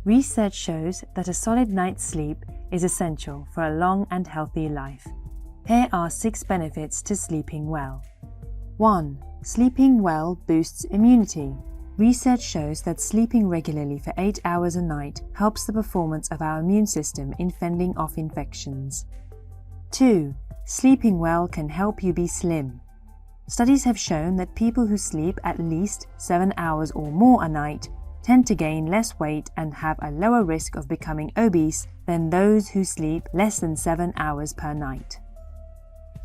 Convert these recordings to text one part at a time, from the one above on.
Research shows that a solid night's sleep is essential for a long and healthy life. Here are 6 benefits to sleeping well. 1. Sleeping well boosts immunity. Research shows that sleeping regularly for 8 hours a night helps the performance of our immune system in fending off infections. 2. Sleeping well can help you be slim. Studies have shown that people who sleep at least 7 hours or more a night tend to gain less weight and have a lower risk of becoming obese than those who sleep less than 7 hours per night.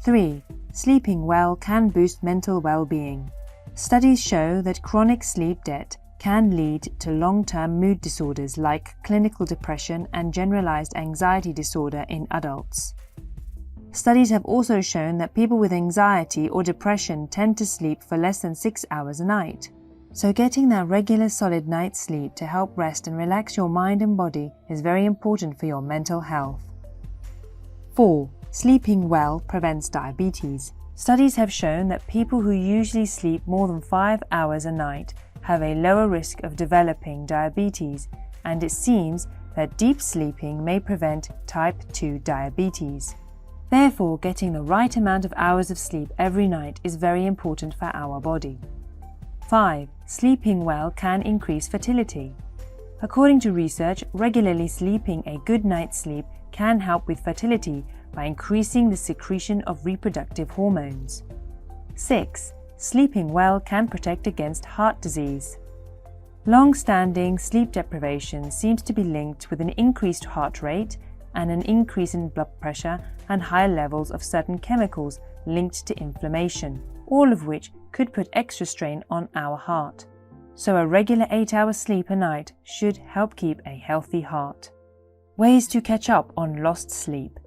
3. Sleeping well can boost mental well-being. Studies show that chronic sleep debt can lead to long-term mood disorders like clinical depression and generalized anxiety disorder in adults. Studies have also shown that people with anxiety or depression tend to sleep for less than 6 hours a night. So getting that regular solid night's sleep to help rest and relax your mind and body is very important for your mental health. 4. Sleeping well prevents diabetes. Studies have shown that people who usually sleep more than 5 hours a night have a lower risk of developing diabetes, and it seems that deep sleeping may prevent type 2 diabetes. Therefore, getting the right amount of hours of sleep every night is very important for our body. 5. Sleeping well can increase fertility. According to research, regularly sleeping a good night's sleep can help with fertility by increasing the secretion of reproductive hormones. 6. Sleeping well can protect against heart disease. Long-standing sleep deprivation seems to be linked with an increased heart rate and an increase in blood pressure and higher levels of certain chemicals linked to inflammation, all of which could put extra strain on our heart. So a regular 8-hour sleep a night should help keep a healthy heart. Ways to catch up on lost sleep.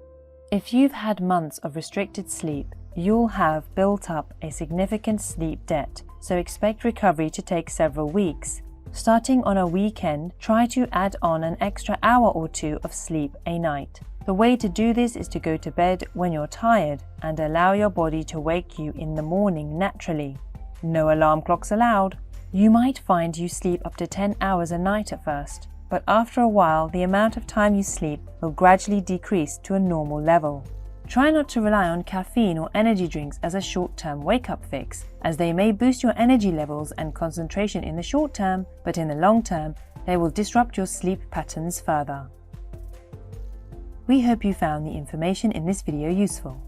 If you've had months of restricted sleep, you'll have built up a significant sleep debt, so expect recovery to take several weeks. Starting on a weekend, try to add on an extra hour or 2 of sleep a night. The way to do this is to go to bed when you're tired and allow your body to wake you in the morning naturally. No alarm clocks allowed. You might find you sleep up to 10 hours a night at first, but after a while the amount of time you sleep will gradually decrease to a normal level. Try not to rely on caffeine or energy drinks as a short-term wake-up fix, as they may boost your energy levels and concentration in the short term, but in the long term, they will disrupt your sleep patterns further. We hope you found the information in this video useful.